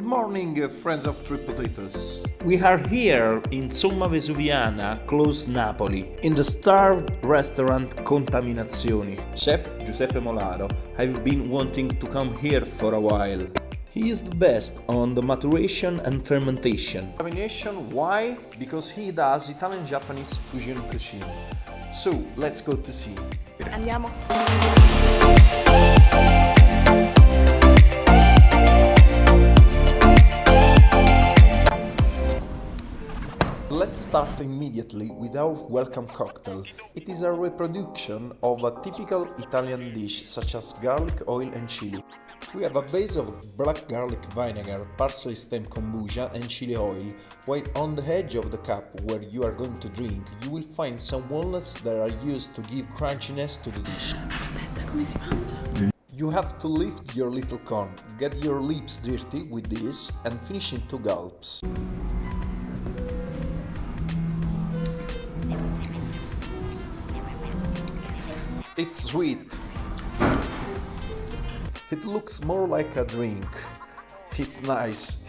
Good morning, friends of Three Potatoes. We are here in Somma Vesuviana, close Napoli, in the starved restaurant Contaminazioni. Chef Giuseppe Molaro, I've been wanting to come here for a while. He is the best on the maturation and fermentation. Contamination, why? Because he does Italian-Japanese fusion cuisine. So, let's go to see. Andiamo. Let's start immediately with our welcome cocktail. It is a reproduction of a typical Italian dish such as garlic oil and chili. We have a base of black garlic vinegar, parsley stem kombucha and chili oil, while on the edge of the cup where you are going to drink you will find some walnuts that are used to give crunchiness to the dish. Aspetta, come si mangia? You have to lift your little cone, get your lips dirty with this and finish in 2 gulps. It's sweet. It looks more like a drink. It's nice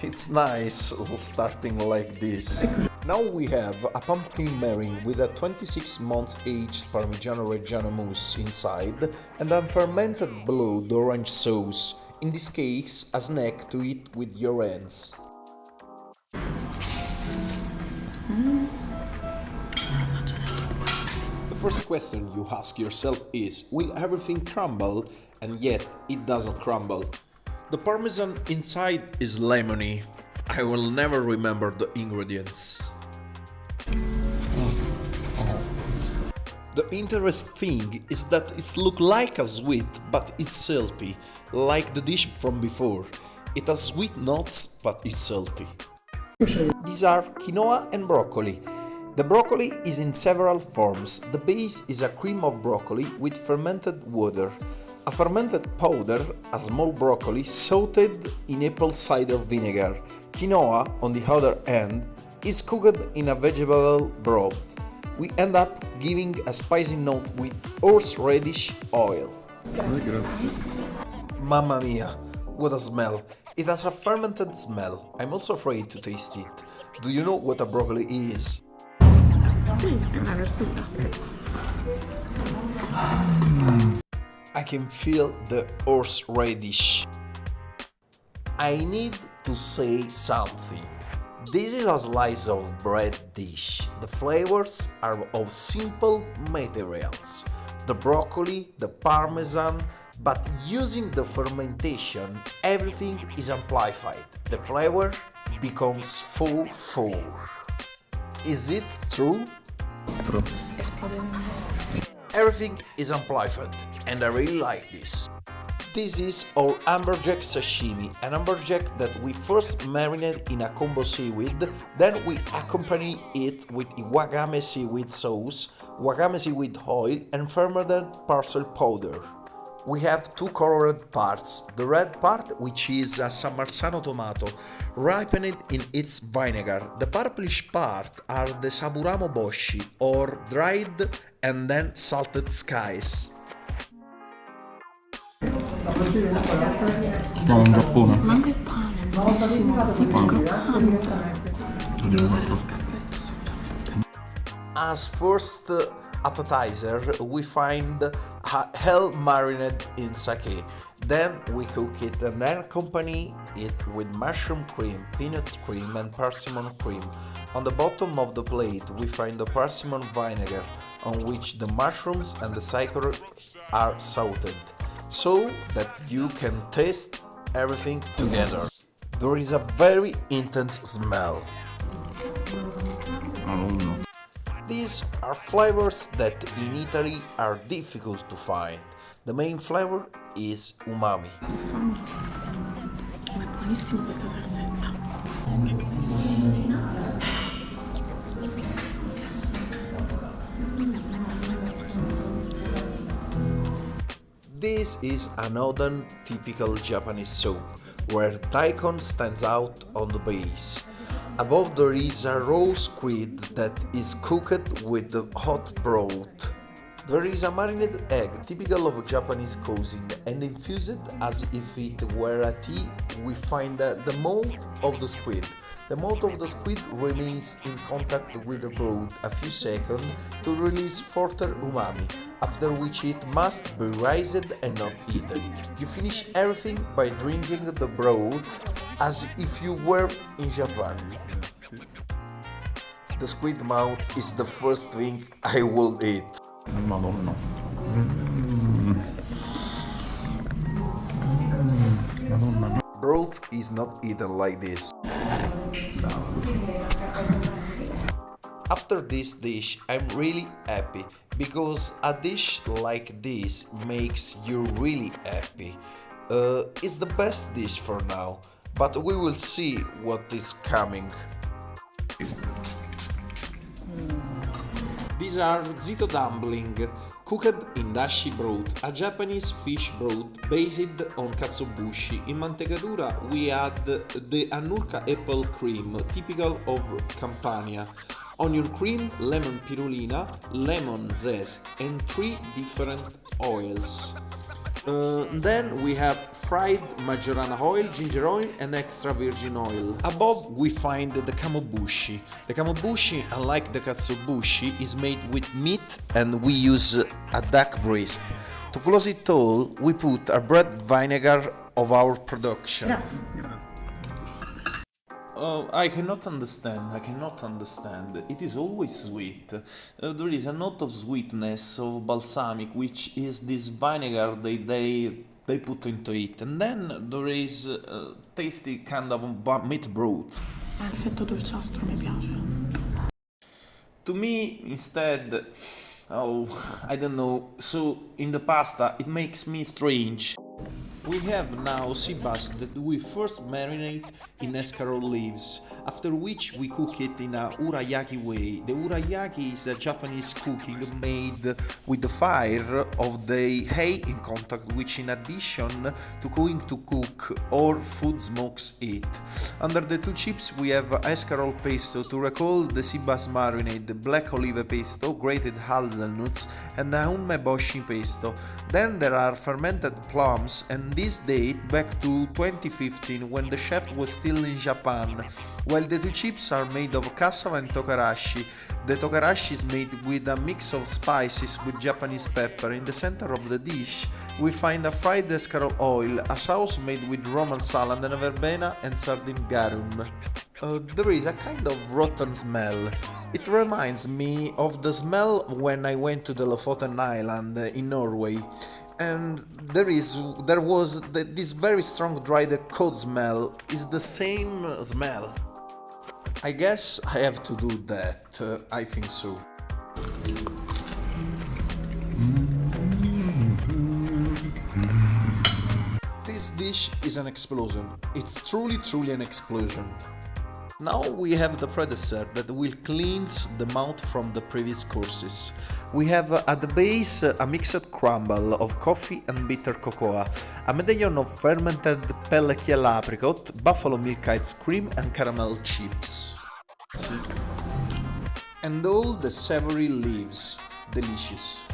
starting like this. Now we have a pumpkin meringue with a 26 months aged Parmigiano Reggiano mousse inside and a fermented blood orange sauce, in this case a snack to eat with your hands. The first question you ask yourself is, will everything crumble? And yet it doesn't crumble. The parmesan inside is lemony. I will never remember the ingredients. The interesting thing is that it looks like a sweet, but it's salty, like the dish from before. It has sweet notes, but it's salty. These are quinoa and broccoli. The broccoli is in several forms. The base is a cream of broccoli with fermented water. A fermented powder, a small broccoli sauteed in apple cider vinegar. Quinoa, on the other hand, is cooked in a vegetable broth. We end up giving a spicy note with horseradish oil. Mamma mia, what a smell! It has a fermented smell. I'm also afraid to taste it. Do you know what a broccoli is? Sì, è una verdura. I can feel the horseradish. I need to say something. This is a slice of bread dish. The flavors are of simple materials. The broccoli, the parmesan, but using the fermentation, everything is amplified. The flavor becomes full. Is it true? True. Everything is amplified, and I really like this. This is our amberjack sashimi, an amberjack that we first marinate in a combo seaweed, then we accompany it with wagame seaweed sauce, wagame seaweed oil and fermented parsley powder. We have 2 colored parts, the red part, which is a San Marzano tomato, ripened in its vinegar. The purplish part are the saburamo boshi, or dried and then salted skies. Siamo in Giappone. Ma anche il pane, buonissimo, iper croccante. Devo fare la scarpetta assolutamente. As first appetizer, we find hell marinade in sake. Then we cook it and then accompany it with mushroom cream, peanut cream and persimmon cream. On the bottom of the plate we find the persimmon vinegar on which the mushrooms and the cycor are sauteed, so that you can taste everything together. There is a very intense smell. These are flavors that in Italy are difficult to find. The main flavor is umami. Ma è buonissima questa salsetta. This is another typical Japanese soup, where daikon stands out on the base. Above there is a raw squid that is cooked with the hot broth. There is a marinated egg, typical of Japanese cuisine, and infused as if it were a tea. We find the mouth of the squid. The mouth of the squid remains in contact with the broth a few seconds to release further umami, after which it must be raised and not eaten. You finish everything by drinking the broth as if you were in Japan. The squid mouth is the first thing I will eat. Madonna. Madonna. Broth is not eaten like this. After this dish, I'm really happy because a dish like this makes you really happy. It's the best dish for now, but we will see what is coming. These are zito dumpling, cooked in dashi broth, a Japanese fish broth based on katsuobushi. In mantecatura we add the annurka apple cream, typical of Campania, onion cream, lemon pirulina, lemon zest, and 3 different oils. Then we have fried majorana oil, ginger oil and extra virgin oil. Above we find the kamobushi. The kamobushi, unlike the katsuobushi, is made with meat and we use a duck breast. To close it all, we put a bread vinegar of our production. I cannot understand. It is always sweet. There is a note of sweetness of balsamic, which is this vinegar they put into it. And then there is a tasty kind of meat broth. L'effetto dolciastro mi piace. To me, instead, I don't know. So, in the pasta, it makes me strange. We have now sea bass that we first marinate in escarole leaves, after which we cook it in a urayaki way. The urayaki is a Japanese cooking made with the fire of the hay in contact, which in addition to going to cook or food smokes it. Under the 2 chips we have escarole pesto to recall the sea bass marinade, the black olive pesto, grated hazelnuts and a umeboshi pesto. Then there are fermented plums, and this date back to 2015 when the chef was still in Japan, while the 2 chips are made of cassava and tokarashi. The tokarashi is made with a mix of spices with Japanese pepper. In the center of the dish we find a fried escarole oil, a sauce made with Roman salad and verbena and sardine garum. There is a kind of rotten smell. It reminds me of the smell when I went to the Lofoten Island in Norway. And there was this very strong dried cod smell. Is the same smell. I guess I have to do that. I think so. This dish is an explosion. It's truly an explosion. Now we have the predecessor that will cleanse the mouth from the previous courses. We have at the base a mixed crumble of coffee and bitter cocoa, a medallion of fermented pellechiel apricot, buffalo milk ice cream and caramel chips. And all the savory leaves. Delicious.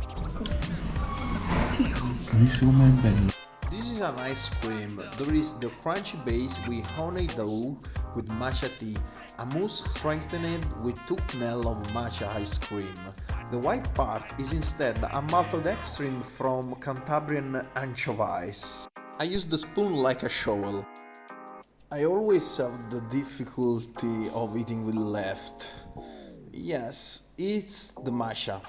This is an ice cream. There is the crunchy base with honey dough with matcha tea, a mousse strengthened with 2 knell of matcha ice cream. The white part is instead a maltodextrin from Cantabrian anchovies. I use the spoon like a shovel. I always have the difficulty of eating with left. Yes, it's the matcha.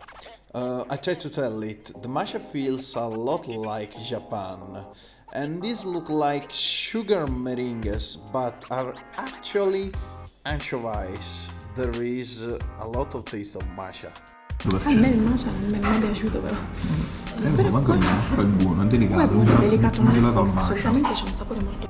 I try to tell it. The matcha feels a lot like Japan. And these look like sugar meringues, but are actually anchovies. There is a lot of taste of matcha. A me il matcha non mi è mai piaciuto però. Però è buono, è delicato. È buono, è delicato, non è gelato al forte, matcha. solitamente c'è un sapore molto...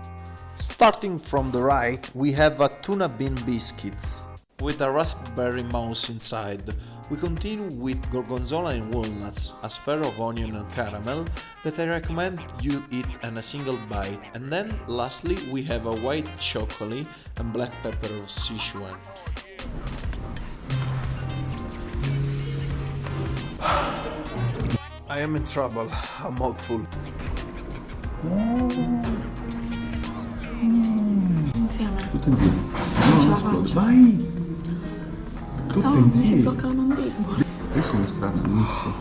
Starting from the right, we have a tuna bean biscuits with a raspberry mousse inside. We continue with gorgonzola and walnuts, a sphere of onion and caramel that I recommend you eat in a single bite. And then lastly we have a white chocolate and black pepper of Sichuan. I am in trouble, a mouthful. Insieme. Tutte insieme. Non ce la faccio. Vai! Tutte Oh, mi si insieme. blocca la mandibola. Questo è strano all'inizio.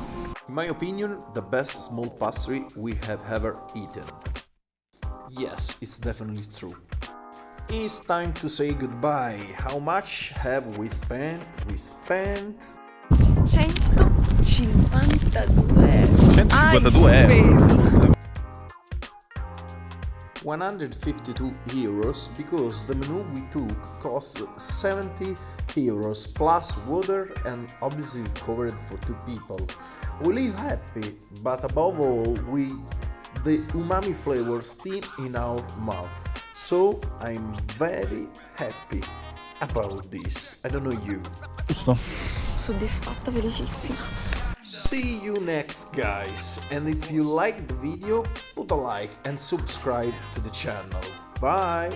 In my opinion, the best small pastry we have ever eaten. Yes, it's definitely true. It's time to say goodbye. How much have we spent? We spent 152 euro. 152 euro. 152 euros because the menu we took cost 70 euros plus water and obviously covered for 2 people. We live happy, but above all, the umami flavor still in our mouth. So I'm very happy about this. I don't know you. Giusto? Soddisfatta, felicissima. See you next, guys, and if you like the video, put a like and subscribe to the channel. Bye!